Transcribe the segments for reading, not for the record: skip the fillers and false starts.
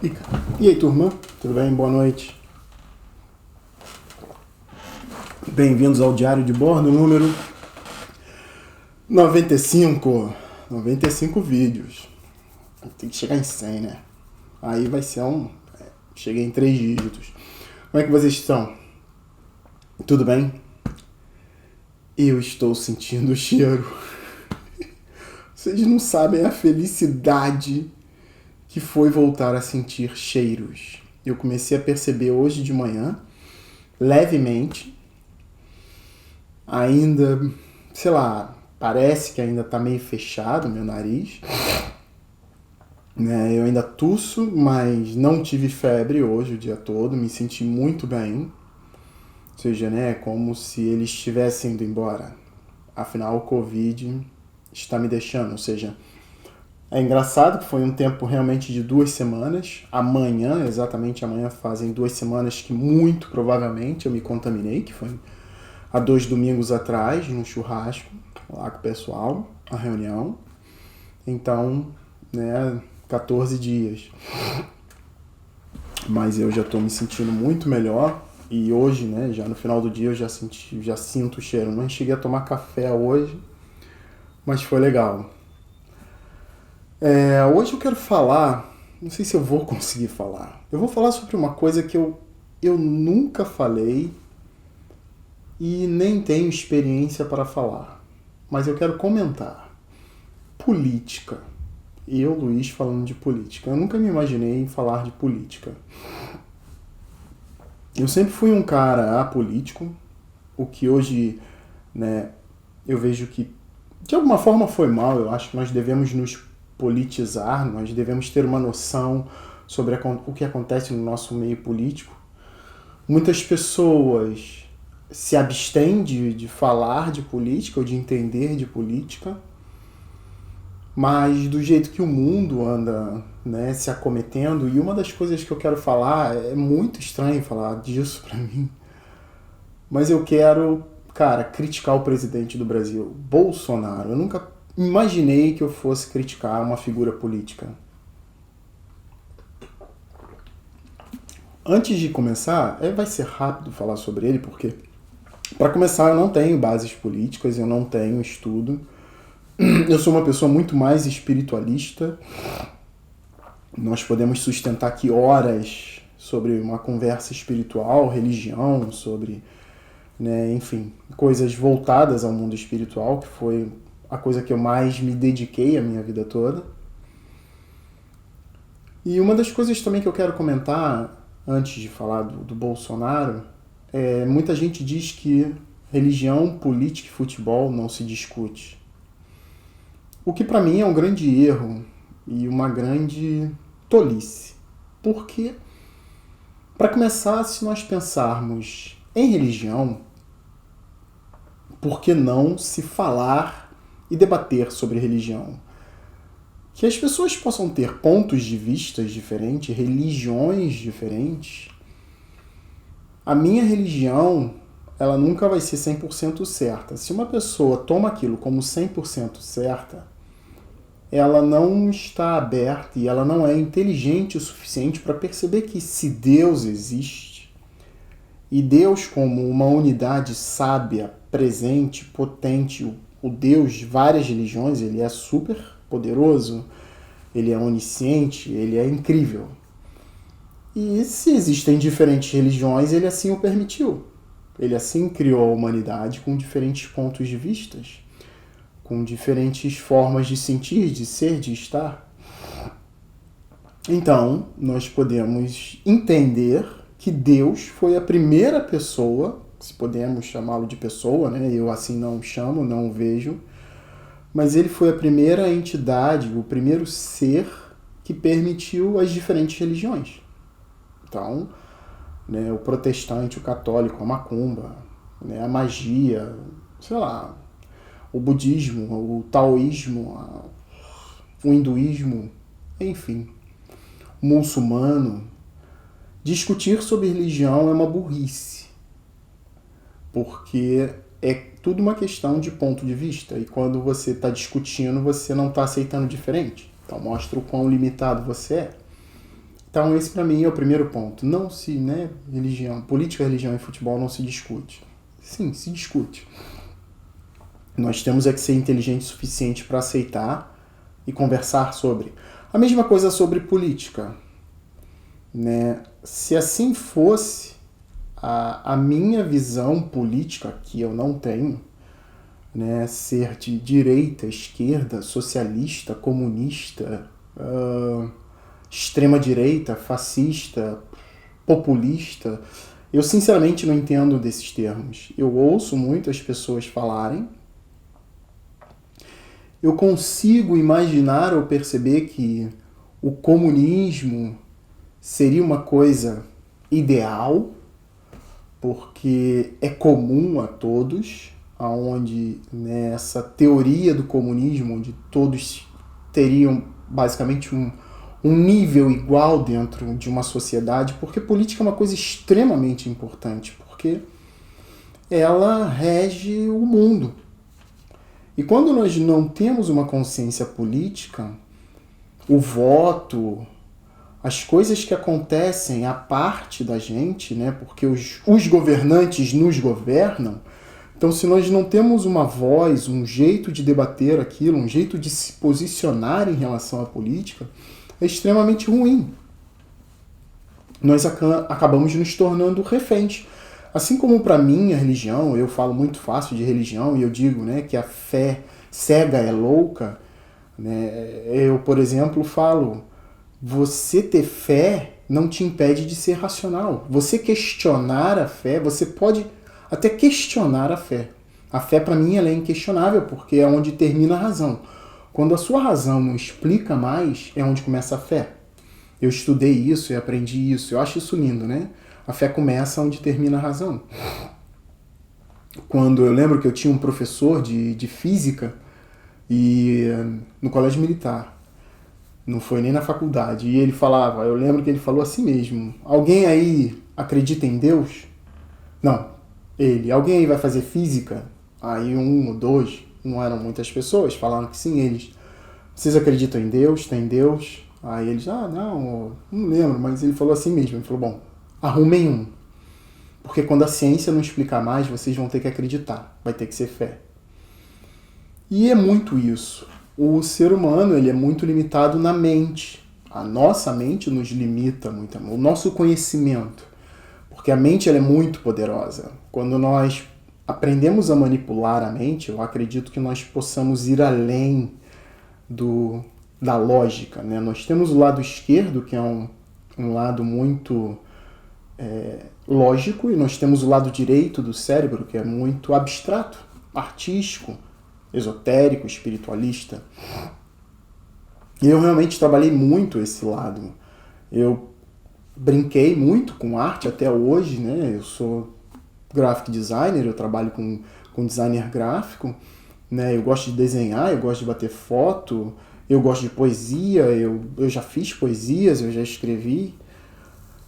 E aí, turma? Tudo bem? Boa noite. Bem-vindos ao Diário de Bordo, número 95. 95 vídeos. Tem que chegar em 100, né? Aí vai ser cheguei em 3 dígitos. Como é que vocês estão? Tudo bem? Eu estou sentindo o cheiro. Vocês não sabem a felicidade que foi voltar a sentir cheiros. Eu comecei a perceber hoje de manhã, levemente, ainda, sei lá, parece que ainda tá meio fechado meu nariz, né? Eu ainda tuço, mas não tive febre hoje o dia todo, me senti muito bem. Ou seja, né, como se ele estivesse indo embora. Afinal, o Covid está me deixando, ou seja, é engraçado que foi um tempo realmente de 2 semanas. Amanhã, exatamente amanhã, fazem 2 semanas que muito provavelmente eu me contaminei, que foi há 2 domingos atrás, num churrasco, lá com o pessoal, a reunião. Então, né, 14 dias. Mas eu já estou me sentindo muito melhor. E hoje, né, já no final do dia eu já sinto o cheiro. Não cheguei a tomar café hoje, mas foi legal. Hoje eu quero falar, não sei se eu vou conseguir falar. Eu vou falar sobre uma coisa que eu nunca falei e nem tenho experiência para falar. Mas eu quero comentar. Política. Eu, Luiz, falando de política. Eu nunca me imaginei em falar de política. Eu sempre fui um cara apolítico, o que hoje, né, eu vejo que de alguma forma foi mal. Eu acho que nós devemos nos politizar, nós devemos ter uma noção sobre o que acontece no nosso meio político. Muitas pessoas se abstêm de falar de política ou de entender de política, mas do jeito que o mundo anda, né, se acometendo, e uma das coisas que eu quero falar, é muito estranho falar disso pra mim, mas eu quero, cara, criticar o presidente do Brasil, Bolsonaro. Eu nunca imaginei que eu fosse criticar uma figura política. Antes de começar, vai ser rápido falar sobre ele, porque, para começar, eu não tenho bases políticas, eu não tenho estudo. Eu sou uma pessoa muito mais espiritualista. Nós podemos sustentar aqui horas sobre uma conversa espiritual, religião, sobre, né, enfim, coisas voltadas ao mundo espiritual, que foi a coisa que eu mais me dediquei a minha vida toda. E uma das coisas também que eu quero comentar, antes de falar do Bolsonaro, muita gente diz que religião, política e futebol não se discute. O que para mim é um grande erro e uma grande tolice. Porque, para começar, se nós pensarmos em religião, por que não se falar e debater sobre religião? Que as pessoas possam ter pontos de vista diferentes, religiões diferentes. A minha religião, ela nunca vai ser 100% certa. Se uma pessoa toma aquilo como 100% certa, ela não está aberta e ela não é inteligente o suficiente para perceber que, se Deus existe, e Deus como uma unidade sábia, presente, potente, o Deus de várias religiões, ele é super poderoso, ele é onisciente, ele é incrível. E se existem diferentes religiões, ele assim o permitiu. Ele assim criou a humanidade com diferentes pontos de vista, com diferentes formas de sentir, de ser, de estar. Então, nós podemos entender que Deus foi a primeira pessoa, se podemos chamá-lo de pessoa, né? Eu assim não chamo, não o vejo, mas ele foi a primeira entidade, o primeiro ser que permitiu as diferentes religiões. Então, né, o protestante, o católico, a macumba, né, a magia, sei lá, o budismo, o taoísmo, o hinduísmo, enfim, o muçulmano. Discutir sobre religião é uma burrice, porque é tudo uma questão de ponto de vista, e quando você está discutindo, você não está aceitando diferente. Então mostra o quão limitado você é. Então esse para mim é o primeiro ponto. Não se, política, religião e futebol não se discute. Sim, se discute. Nós temos é que ser inteligente o suficiente para aceitar e conversar sobre. A mesma coisa sobre política. Né? Se assim fosse, a minha visão política, que eu não tenho, né, ser de direita, esquerda, socialista, comunista, extrema-direita, fascista, populista, eu sinceramente não entendo desses termos. Eu ouço muitas pessoas falarem, eu consigo imaginar ou perceber que o comunismo seria uma coisa ideal, porque é comum a todos, onde essa teoria do comunismo, onde todos teriam basicamente um nível igual dentro de uma sociedade, porque política é uma coisa extremamente importante, porque ela rege o mundo. E quando nós não temos uma consciência política, o voto, as coisas que acontecem à parte da gente, né, porque os governantes nos governam, então se nós não temos uma voz, um jeito de debater aquilo, um jeito de se posicionar em relação à política, é extremamente ruim. Nós acabamos nos tornando reféns. Assim como para mim a religião, eu falo muito fácil de religião e eu digo, né, que a fé cega é louca, né, eu, por exemplo, falo, você ter fé não te impede de ser racional. Você questionar a fé, você pode até questionar a fé. A fé para mim ela é inquestionável porque é onde termina a razão. Quando a sua razão não explica mais, é onde começa a fé. Eu estudei isso e aprendi isso. Eu acho isso lindo, né? A fé começa onde termina a razão. Quando eu lembro que eu tinha um professor de física no colégio militar, não foi nem na faculdade, e ele falava, eu lembro que ele falou assim mesmo, alguém aí acredita em Deus? Não, alguém aí vai fazer física? Aí um ou dois, não eram muitas pessoas, falaram que sim, eles, vocês acreditam em Deus? Tem Deus? Aí eles, não lembro, mas ele falou assim mesmo, ele falou, bom, arrumem um. Porque quando a ciência não explicar mais, vocês vão ter que acreditar. Vai ter que ser fé. E é muito isso. O ser humano ele é muito limitado na mente. A nossa mente nos limita muito. O nosso conhecimento. Porque a mente ela é muito poderosa. Quando nós aprendemos a manipular a mente, eu acredito que nós possamos ir além da lógica. Né? Nós temos o lado esquerdo, que é um lado muito lógico, e nós temos o lado direito do cérebro, que é muito abstrato, artístico, esotérico, espiritualista. E eu realmente trabalhei muito esse lado. Eu brinquei muito com arte até hoje, né? Eu sou graphic designer, eu trabalho com designer gráfico, né? Eu gosto de desenhar, eu gosto de bater foto, eu gosto de poesia, eu já fiz poesias, eu já escrevi.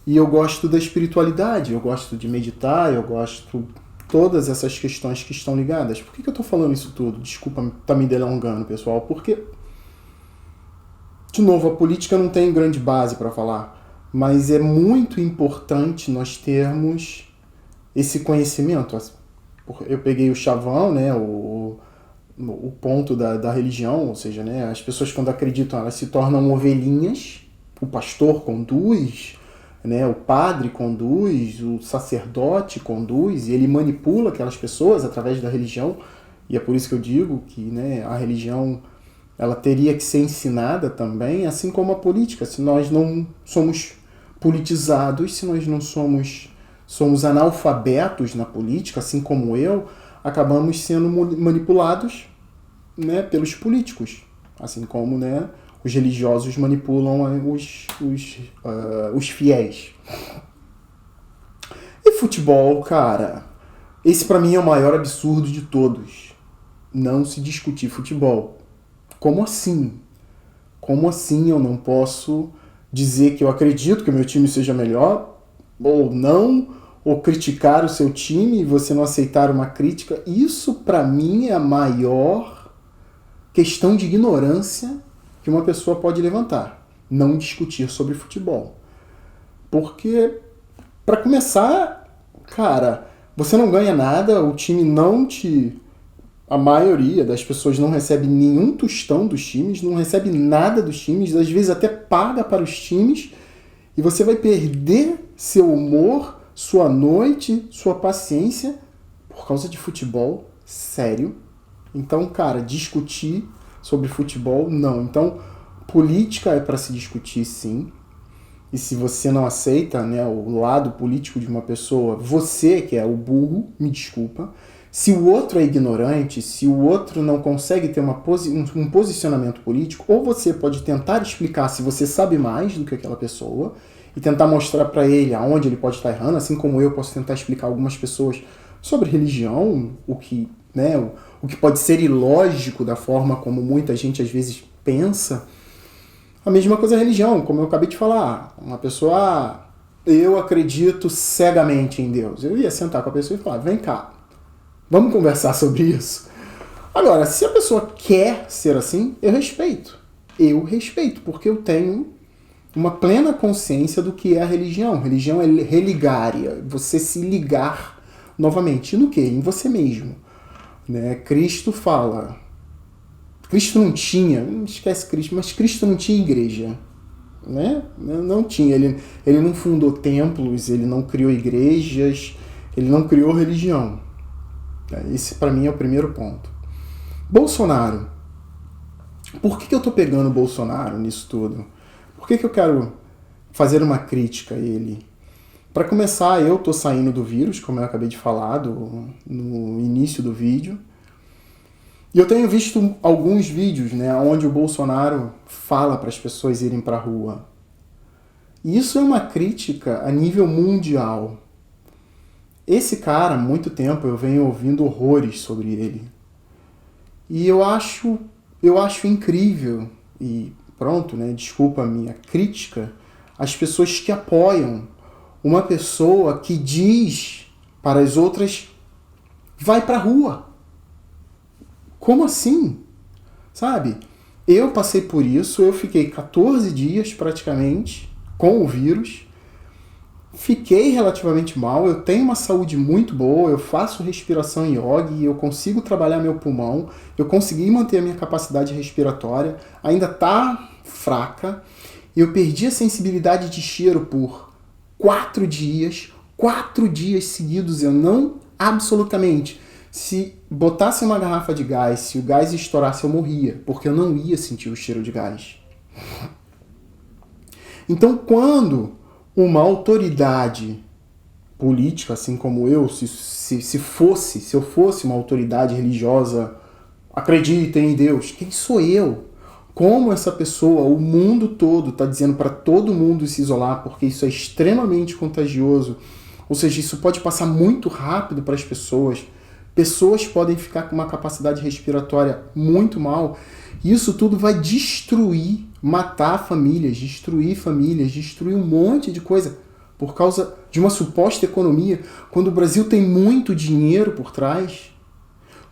E eu gosto da espiritualidade, eu gosto de meditar, eu gosto todas essas questões que estão ligadas. Por que eu estou falando isso tudo? Desculpa estar me delongando, pessoal, porque, de novo, a política não tem grande base para falar, mas é muito importante nós termos esse conhecimento. Eu peguei o chavão, né, o ponto da religião, ou seja, né, as pessoas quando acreditam, elas se tornam ovelhinhas, o pastor conduz, né, o padre conduz, o sacerdote conduz, e ele manipula aquelas pessoas através da religião, e é por isso que eu digo que, né, a religião ela teria que ser ensinada também, assim como a política. Se nós não somos politizados, se nós não somos analfabetos na política, assim como eu, acabamos sendo manipulados, né, pelos políticos, assim como, né, os religiosos manipulam os fiéis. E futebol, cara, esse pra mim é o maior absurdo de todos. Não se discutir futebol. Como assim? Como assim eu não posso dizer que eu acredito que o meu time seja melhor ou não, ou criticar o seu time e você não aceitar uma crítica? Isso pra mim é a maior questão de ignorância que uma pessoa pode levantar. Não discutir sobre futebol. Porque, para começar, cara, você não ganha nada, o time não te... A maioria das pessoas não recebe nenhum tostão dos times, não recebe nada dos times, às vezes até paga para os times, e você vai perder seu humor, sua noite, sua paciência por causa de futebol, sério. Então, cara, discutir sobre futebol, não. Então, política é para se discutir, sim. E se você não aceita, né, o lado político de uma pessoa, você que é o burro, me desculpa. Se o outro é ignorante, se o outro não consegue ter um posicionamento político, ou você pode tentar explicar se você sabe mais do que aquela pessoa e tentar mostrar para ele aonde ele pode estar errando, assim como eu posso tentar explicar a algumas pessoas sobre religião, o que pode ser ilógico da forma como muita gente às vezes pensa. A mesma coisa é a religião, como eu acabei de falar. Uma pessoa, eu acredito cegamente em Deus. Eu ia sentar com a pessoa e falar, vem cá, vamos conversar sobre isso? Agora, se a pessoa quer ser assim, eu respeito. Eu respeito, porque eu tenho uma plena consciência do que é a religião. Religião é religária, você se ligar novamente. E no quê? Em você mesmo. Né? Cristo fala... Cristo não tinha, esquece Cristo, mas Cristo não tinha igreja, né? Não tinha, ele não fundou templos, ele não criou igrejas, ele não criou religião. Esse para mim é o primeiro ponto. Bolsonaro. Por que eu tô pegando o Bolsonaro nisso tudo? Por que eu quero fazer uma crítica a ele? Para começar, eu tô saindo do vírus, como eu acabei de falar no início do vídeo. E eu tenho visto alguns vídeos, né, onde o Bolsonaro fala para as pessoas irem para a rua. E isso é uma crítica a nível mundial. Esse cara, há muito tempo, eu venho ouvindo horrores sobre ele. E eu acho incrível, e pronto, né, desculpa a minha crítica, as pessoas que apoiam uma pessoa que diz para as outras, vai para a rua. Como assim? Sabe? Eu passei por isso, eu fiquei 14 dias praticamente com o vírus, fiquei relativamente mal, eu tenho uma saúde muito boa, eu faço respiração yoga, eu consigo trabalhar meu pulmão, eu consegui manter a minha capacidade respiratória, ainda tá fraca, eu perdi a sensibilidade de cheiro por 4 dias seguidos, eu não absolutamente... Se botasse uma garrafa de gás, se o gás estourasse, eu morria, porque eu não ia sentir o cheiro de gás. Então, quando uma autoridade política, assim como eu, se eu fosse uma autoridade religiosa, acreditem em Deus, quem sou eu? Como essa pessoa, o mundo todo, está dizendo para todo mundo se isolar, porque isso é extremamente contagioso, ou seja, isso pode passar muito rápido para as pessoas. Pessoas podem ficar com uma capacidade respiratória muito mal. Isso tudo vai destruir, matar famílias, destruir um monte de coisa por causa de uma suposta economia. Quando o Brasil tem muito dinheiro por trás,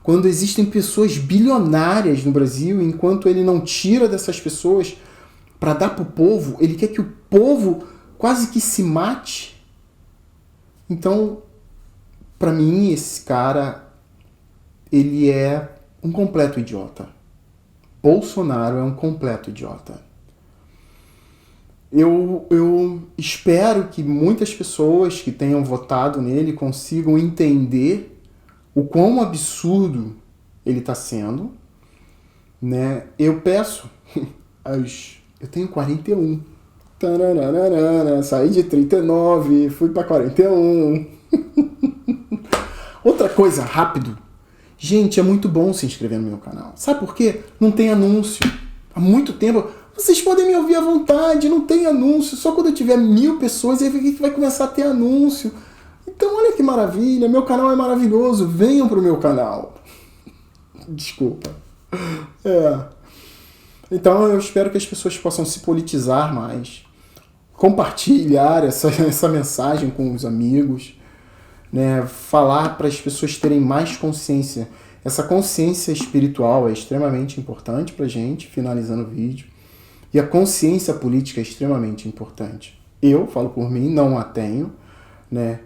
quando existem pessoas bilionárias no Brasil, enquanto ele não tira dessas pessoas para dar para o povo, ele quer que o povo quase que se mate. Então, para mim, esse cara... ele é um completo idiota. Bolsonaro é um completo idiota. Eu espero que muitas pessoas que tenham votado nele consigam entender o quão absurdo ele está sendo. Né? Eu peço... eu tenho 41. Tararara, saí de 39, fui para 41. Outra coisa, rápido. Gente, é muito bom se inscrever no meu canal. Sabe por quê? Não tem anúncio. Há muito tempo... Vocês podem me ouvir à vontade, não tem anúncio. Só quando eu tiver 1000 pessoas, aí que vai começar a ter anúncio. Então, olha que maravilha. Meu canal é maravilhoso. Venham pro meu canal. Desculpa. Então, eu espero que as pessoas possam se politizar mais. Compartilhar essa mensagem com os amigos. Né, falar para as pessoas terem mais consciência. Essa consciência espiritual é extremamente importante para a gente, finalizando o vídeo. E a consciência política é extremamente importante. Eu falo por mim, não a tenho, né?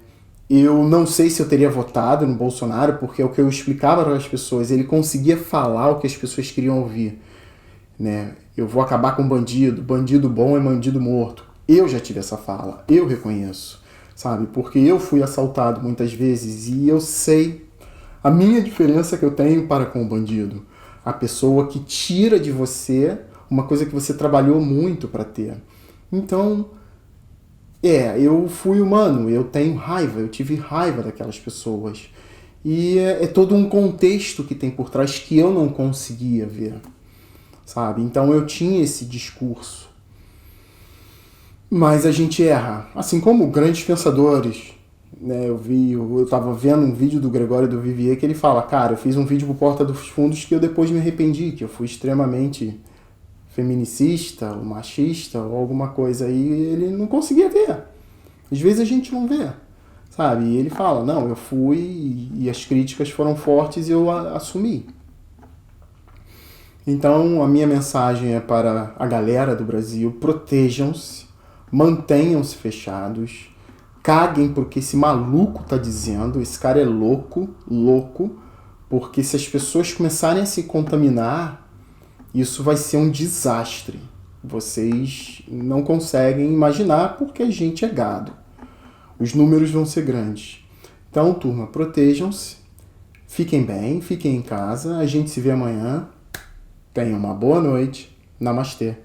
Eu não sei se eu teria votado no Bolsonaro, porque é o que eu explicava para as pessoas, ele conseguia falar o que as pessoas queriam ouvir, né? Eu vou acabar com bandido, bandido bom é bandido morto. Eu já tive essa fala, eu reconheço, sabe? Porque eu fui assaltado muitas vezes e eu sei a minha diferença que eu tenho para com o bandido. A pessoa que tira de você uma coisa que você trabalhou muito para ter. Então, eu fui humano, eu tenho raiva, eu tive raiva daquelas pessoas. E é todo um contexto que tem por trás que eu não conseguia ver, sabe? Então eu tinha esse discurso. Mas a gente erra, assim como grandes pensadores, né? Eu tava vendo um vídeo do Gregório do Vivier que ele fala, cara, eu fiz um vídeo pro Porta dos Fundos que eu depois me arrependi, que eu fui extremamente feminicista, ou machista, ou alguma coisa aí, ele não conseguia ver. Às vezes a gente não vê, sabe? E ele fala, não, eu fui e as críticas foram fortes e eu assumi. Então a minha mensagem é para a galera do Brasil, protejam-se, mantenham-se fechados, caguem porque esse maluco tá dizendo, esse cara é louco, porque se as pessoas começarem a se contaminar, isso vai ser um desastre. Vocês não conseguem imaginar porque a gente é gado. Os números vão ser grandes. Então, turma, protejam-se, fiquem bem, fiquem em casa, a gente se vê amanhã. Tenham uma boa noite. Namastê.